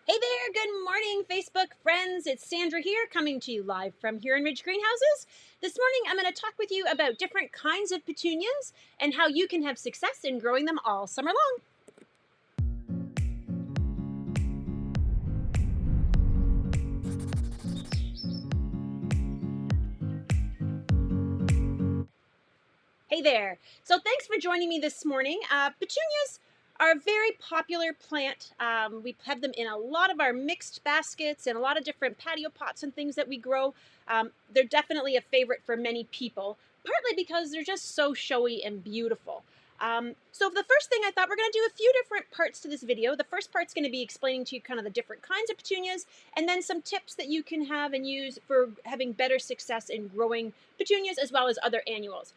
Hey there, good morning, Facebook friends. It's Sandra here, coming to you live from Huron Ridge Greenhouses. This morning, I'm going to talk with you about different kinds of petunias and how you can have success in growing them all summer long. Hey there. So thanks for joining me this morning. Petunias are a very popular plant. We have them in a lot of our mixed baskets and a lot of different patio pots and things that we grow. They're definitely a favorite for many people, partly because they're just so showy and beautiful. So the first thing I thought we're going to do a few different parts to this video. The first part's going to be explaining to you kind of the different kinds of petunias and then some tips that you can have and use for having better success in growing petunias as well as other annuals.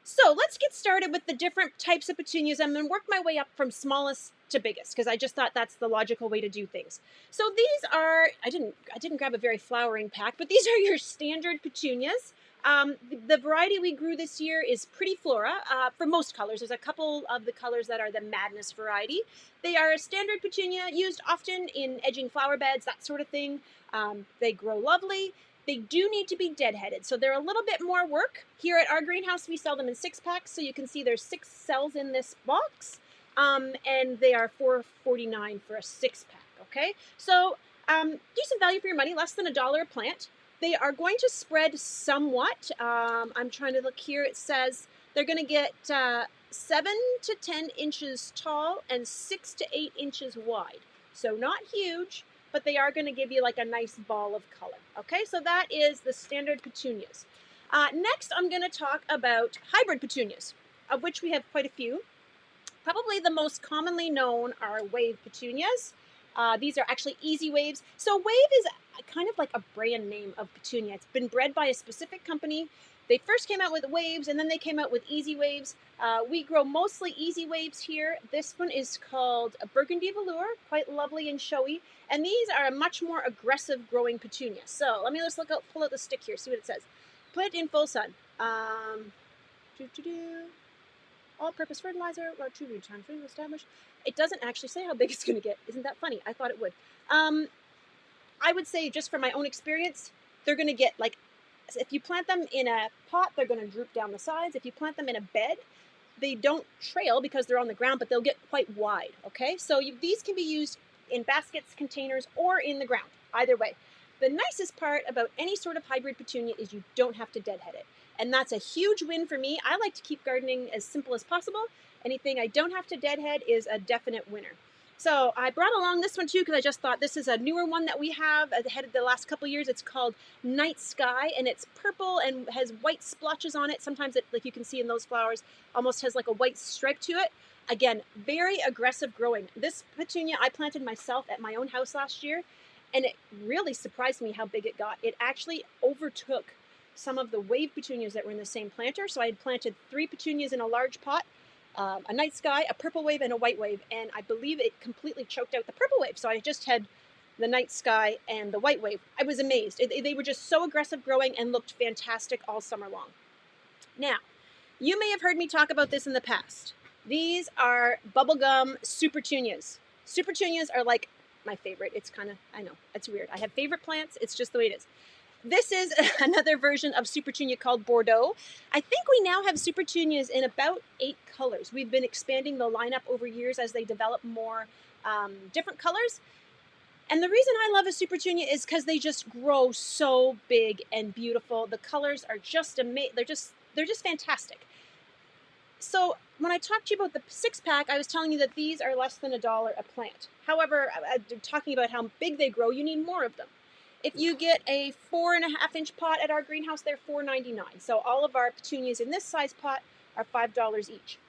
So let's get started with the different types of petunias. I'm going to work my way up from smallest to biggest because I just thought that's the logical way to do things. So these are, I didn't grab a very flowering pack, but these are your standard petunias. The variety we grew this year is Pretty Flora for most colors. There's a couple of the colors that are the Madness variety. They are a standard petunia used often in edging flower beds, that sort of thing. They grow lovely. They do need to be deadheaded, so they're a little bit more work. Here at our greenhouse, we sell them in 6-packs, so you can see there's 6 cells in this box, and they are $4.49 for a 6-pack, okay? So decent value for your money, less than $1 a plant. They are going to spread somewhat. I'm trying to look here. It says they're going to get 7 to 10 inches tall and 6 to 8 inches wide, so not huge, but they are going to give you like a nice ball of color. Okay, so that is the standard petunias. Next, I'm going to talk about hybrid petunias, of which we have quite a few. Probably the most commonly known are wave petunias. These are actually easy waves. So wave is kind of like a brand name of petunia. It's been bred by a specific company. They first came out with waves and then they came out with easy waves. We grow mostly easy waves here. This one is called a Burgundy Velour, quite lovely and showy. And these are a much more aggressive growing petunia. So let me just pull out the stick here, see what it says. Put it in full sun. All-purpose fertilizer, or true root time food established. It doesn't actually say how big it's going to get. Isn't that funny? I thought it would. I would say, just from my own experience, they're going to get like, if you plant them in a pot, they're going to droop down the sides. If you plant them in a bed, they don't trail because they're on the ground, but they'll get quite wide, okay? So these can be used in baskets, containers, or in the ground, either way. The nicest part about any sort of hybrid petunia is you don't have to deadhead it. And that's a huge win for me. I like to keep gardening as simple as possible. Anything I don't have to deadhead is a definite winner. So I brought along this one too because I just thought this is a newer one that we have ahead of the last couple years. It's called Night Sky, and it's purple and has white splotches on it. Sometimes it, like you can see in those flowers, almost has like a white stripe to it. Again, very aggressive growing. This petunia I planted myself at my own house last year, and it really surprised me how big it got. It actually overtook some of the wave petunias that were in the same planter. So I had planted 3 petunias in a large pot. A night sky, a purple wave, and a white wave, and I believe it completely choked out the purple wave. So I just had the night sky and the white wave. I was amazed. They were just so aggressive growing and looked fantastic all summer long. Now, you may have heard me talk about this in the past. These are bubblegum supertunias. Supertunias are like my favorite. It's kind of, I know, it's weird. I have favorite plants. It's just the way it is. This is another version of Supertunia called Bordeaux. I think we now have Supertunias in about 8 colors. We've been expanding the lineup over years as they develop more different colors. And the reason I love a Supertunia is because they just grow so big and beautiful. The colors are just amazing. They're just fantastic. So when I talked to you about the 6-pack, I was telling you that these are less than $1 a plant. However, talking about how big they grow, you need more of them. If you get a 4.5-inch pot at our greenhouse, they're $4.99. So all of our petunias in this size pot are $5 each.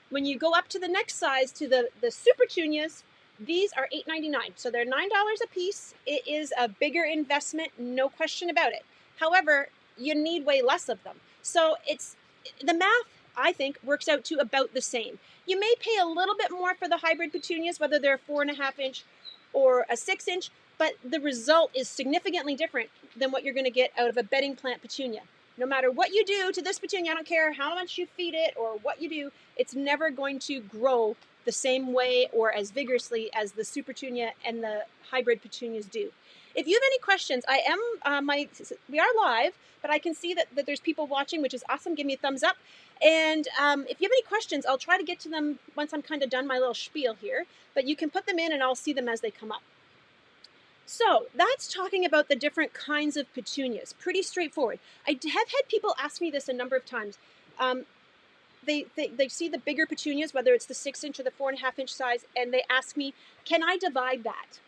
When you go up to the next size, to the Supertunias, these are $8.99. So they're $9 a piece. It is a bigger investment, no question about it. However, you need way less of them. So the math, I think, works out to about the same. You may pay a little bit more for the hybrid petunias, whether they're 4.5-inch or a 6-inch, but the result is significantly different than what you're going to get out of a bedding plant petunia. No matter what you do to this petunia, I don't care how much you feed it or what you do, it's never going to grow the same way or as vigorously as the Super Petunia and the hybrid petunias do. If you have any questions, we are live, but I can see that there's people watching, which is awesome. Give me a thumbs up. And if you have any questions, I'll try to get to them once I'm kind of done my little spiel here, but you can put them in and I'll see them as they come up. So that's talking about the different kinds of petunias. Pretty straightforward. I have had people ask me this a number of times. They see the bigger petunias, whether it's the 6-inch or the 4.5-inch size, and they ask me, can I divide that?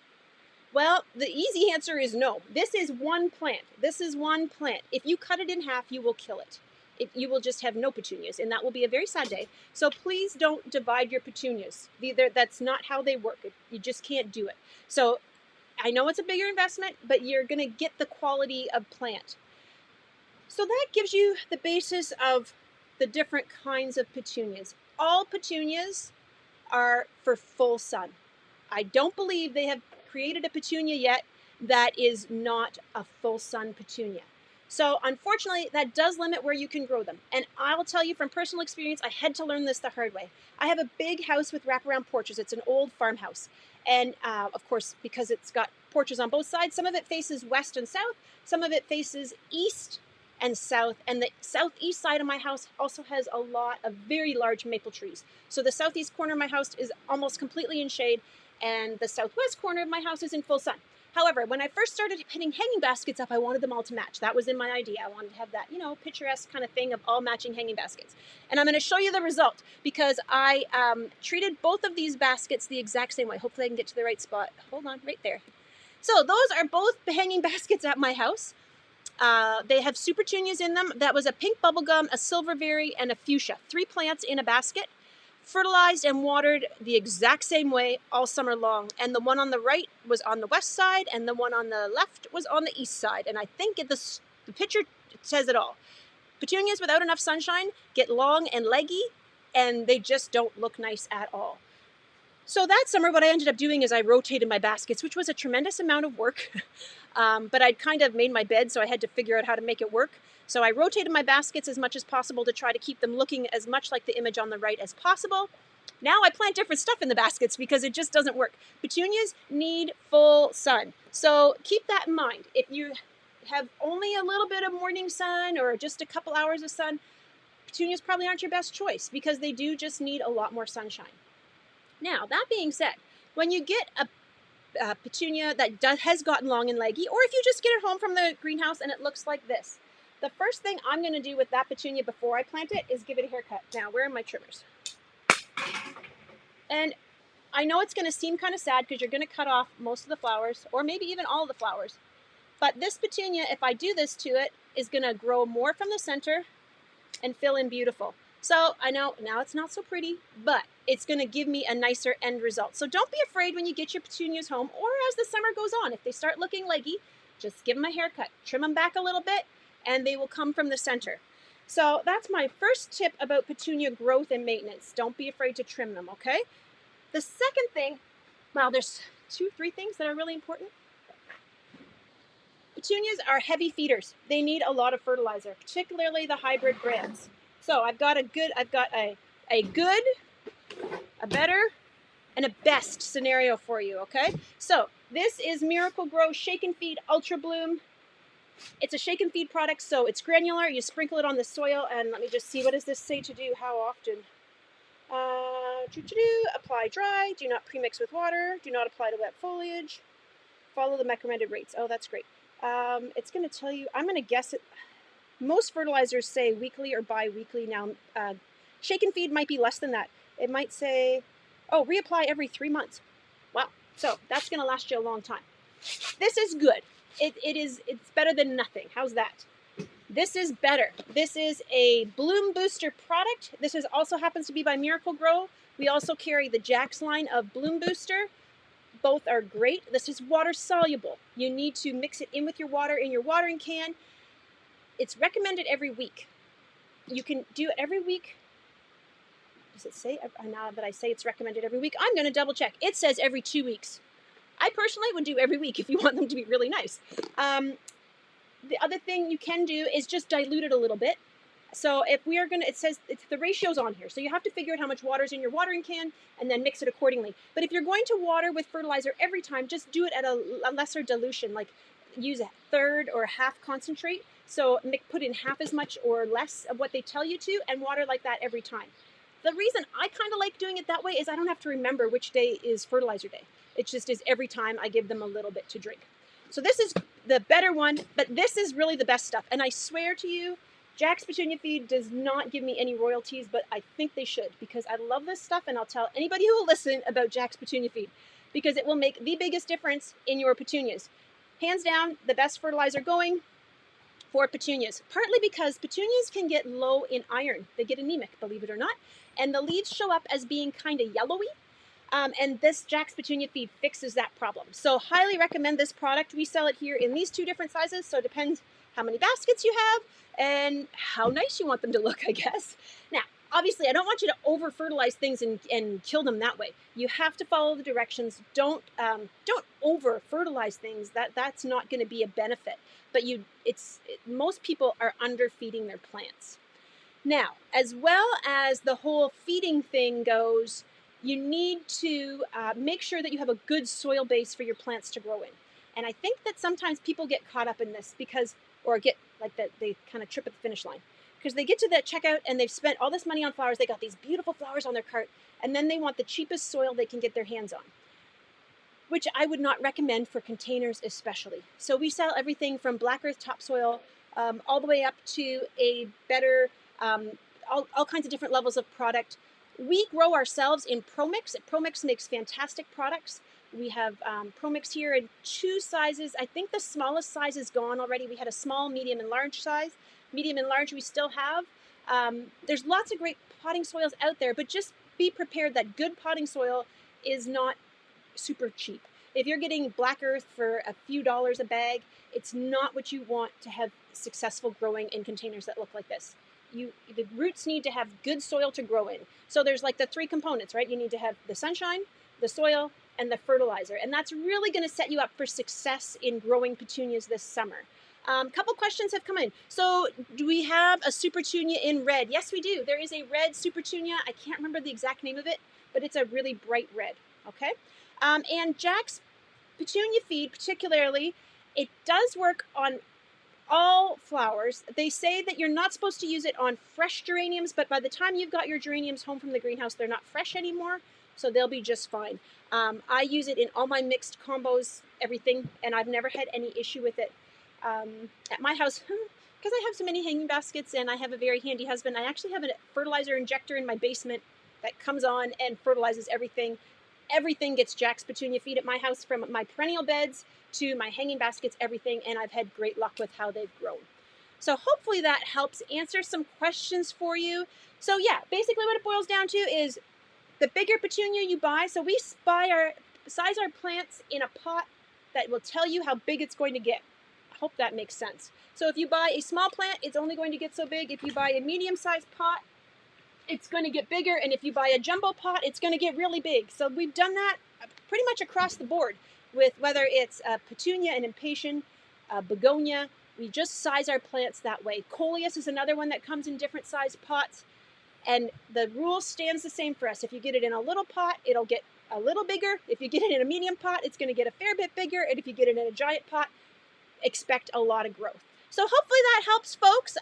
Well, the easy answer is no. This is one plant. This is one plant. If you cut it in half, you will kill it. You will just have no petunias, and that will be a very sad day. So please don't divide your petunias. That's not how they work. You just can't do it. So I know it's a bigger investment, but you're going to get the quality of plant. So that gives you the basis of the different kinds of petunias. All petunias are for full sun. I don't believe they have created a petunia yet that is not a full sun petunia. So unfortunately, that does limit where you can grow them. And I'll tell you from personal experience, I had to learn this the hard way. I have a big house with wraparound porches. It's an old farmhouse. And of course, because it's got porches on both sides, some of it faces west and south, some of it faces east and south. And the southeast side of my house also has a lot of very large maple trees. So the southeast corner of my house is almost completely in shade, and the southwest corner of my house is in full sun. However, when I first started putting hanging baskets up, I wanted them all to match. That was in my idea. I wanted to have that, picturesque kind of thing of all matching hanging baskets. And I'm going to show you the result because I treated both of these baskets the exact same way. Hopefully I can get to the right spot. Hold on, right there. So those are both the hanging baskets at my house. They have Super Petunias in them. That was a pink bubblegum, a silverberry, and a fuchsia. 3 plants in a basket. Fertilized and watered the exact same way all summer long. And the one on the right was on the west side, and the one on the left was on the east side. And I think the picture says it all. Petunias without enough sunshine get long and leggy, and they just don't look nice at all. So that summer, what I ended up doing is I rotated my baskets, which was a tremendous amount of work. But I'd kind of made my bed, so I had to figure out how to make it work. So I rotated my baskets as much as possible to try to keep them looking as much like the image on the right as possible. Now I plant different stuff in the baskets because it just doesn't work. Petunias need full sun. So keep that in mind. If you have only a little bit of morning sun or just a couple hours of sun, petunias probably aren't your best choice because they do just need a lot more sunshine. Now, that being said, when you get a petunia that has gotten long and leggy, or if you just get it home from the greenhouse and it looks like this, the first thing I'm going to do with that petunia before I plant it is give it a haircut. Now, where are my trimmers? And I know it's going to seem kind of sad because you're going to cut off most of the flowers, or maybe even all of the flowers. But this petunia, if I do this to it, is going to grow more from the center and fill in beautiful. So I know now it's not so pretty, but it's going to give me a nicer end result. So don't be afraid when you get your petunias home, or as the summer goes on. If they start looking leggy, just give them a haircut. Trim them back a little bit, and they will come from the center. So that's my first tip about petunia growth and maintenance. Don't be afraid to trim them, okay? The second thing, well, there's 2-3 things that are really important. Petunias are heavy feeders. They need a lot of fertilizer, particularly the hybrid brands. So I've got a good, a better, and a best scenario for you, okay? So this is Miracle-Gro Shake and Feed Ultra Bloom. It's a shake and feed product, so it's granular. You sprinkle it on the soil, and let me just see, what does this say to do? How often? Apply dry. Do not premix with water. Do not apply to wet foliage. Follow the recommended rates. Oh, that's great. It's going to tell you, I'm going to guess it. Most fertilizers say weekly or bi-weekly. Now, shake and feed might be less than that. It might say, oh, reapply every 3 months. Wow. So that's going to last you a long time. This is good. It's better than nothing. How's that? This is better. This is a bloom booster product. This also happens to be by Miracle-Gro. We also carry the Jax line of bloom booster. Both are great. This is water soluble. You need to mix it in with your water in your watering can. It's recommended every week. You can do it every week. Does it say, now that I say it's recommended every week, I'm going to double check. It says every 2 weeks. I personally would do every week if you want them to be really nice. The other thing you can do is just dilute it a little bit. So if we are gonna, it says the ratio's on here. So you have to figure out how much water is in your watering can and then mix it accordingly. But if you're going to water with fertilizer every time, just do it at a lesser dilution, like use a third or half concentrate. So put in half as much or less of what they tell you to and water like that every time. The reason I kind of like doing it that way is I don't have to remember which day is fertilizer day. It just is every time I give them a little bit to drink. So this is the better one, but this is really the best stuff. And I swear to you, Jack's Petunia Feed does not give me any royalties, but I think they should because I love this stuff and I'll tell anybody who will listen about Jack's Petunia Feed because it will make the biggest difference in your petunias. Hands down, the best fertilizer going for petunias, partly because petunias can get low in iron. They get anemic, believe it or not, and the leaves show up as being kind of yellowy. And this Jack's Petunia Feed fixes that problem. So highly recommend this product. We sell it here in these two different sizes, so it depends how many baskets you have and how nice you want them to look, I guess. Now, obviously, I don't want you to over-fertilize things and kill them that way. You have to follow the directions. Don't over-fertilize things. That's not going to be a benefit. But most people are underfeeding their plants. Now, as well as the whole feeding thing goes, you need to make sure that you have a good soil base for your plants to grow in. And I think that sometimes people get caught up in this or get like that they kind of trip at the finish line. Because they get to the checkout and they've spent all this money on flowers, they got these beautiful flowers on their cart, and then they want the cheapest soil they can get their hands on, which I would not recommend for containers especially. So we sell everything from black earth topsoil all the way up to a better, all kinds of different levels of product. We grow ourselves in ProMix. ProMix makes fantastic products. We have ProMix here in 2 sizes. I think the smallest size is gone already. We had a small, medium, and large size. Medium and large we still have. There's lots of great potting soils out there, but just be prepared that good potting soil is not super cheap. If you're getting black earth for a few dollars a bag, it's not what you want to have successful growing in containers that look like this. The roots need to have good soil to grow in. So there's like the 3 components, right? You need to have the sunshine, the soil, and the fertilizer. And that's really going to set you up for success in growing petunias this summer. Couple questions have come in. So do we have a Supertunia in red? Yes, we do. There is a red Supertunia. I can't remember the exact name of it, but it's a really bright red. Okay. And Jack's Petunia Feed particularly, it does work on all flowers. They say that you're not supposed to use it on fresh geraniums, but by the time you've got your geraniums home from the greenhouse, they're not fresh anymore, so they'll be just fine. I use it in all my mixed combos, everything, and I've never had any issue with it. At my house, because I have so many hanging baskets and I have a very handy husband, I actually have a fertilizer injector in my basement that comes on and fertilizes everything. Everything gets Jack's Petunia Feed at my house, from my perennial beds to my hanging baskets, everything, and I've had great luck with how they've grown. So hopefully that helps answer some questions for you. So yeah, basically what it boils down to is the bigger petunia you buy, so we size our plants in a pot that will tell you how big it's going to get. I hope that makes sense. So if you buy a small plant, it's only going to get so big. If you buy a medium-sized pot, it's going to get bigger, and if you buy a jumbo pot, it's going to get really big. So we've done that pretty much across the board with whether it's a petunia, an impatient, a begonia. We just size our plants that way. Coleus is another one that comes in different sized pots, and the rule stands the same for us. If you get it in a little pot, it'll get a little bigger. If you get it in a medium pot, it's going to get a fair bit bigger, and if you get it in a giant pot, expect a lot of growth. So hopefully that helps, folks.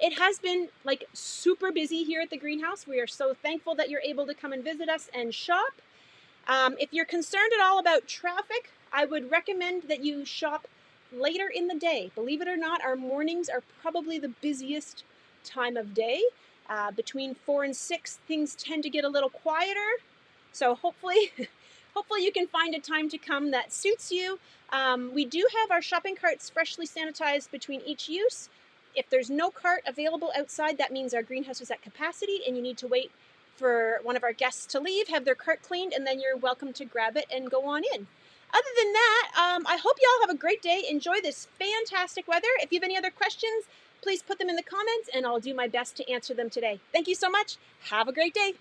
It has been like super busy here at the greenhouse. We are so thankful that you're able to come and visit us and shop. If you're concerned at all about traffic, I would recommend that you shop later in the day. Believe it or not, our mornings are probably the busiest time of day. Between 4 and 6, things tend to get a little quieter. So hopefully you can find a time to come that suits you. We do have our shopping carts freshly sanitized between each use. If there's no cart available outside, that means our greenhouse is at capacity and you need to wait for one of our guests to leave, have their cart cleaned, and then you're welcome to grab it and go on in. Other than that, I hope y'all have a great day. Enjoy this fantastic weather. If you have any other questions, please put them in the comments and I'll do my best to answer them today. Thank you so much. Have a great day.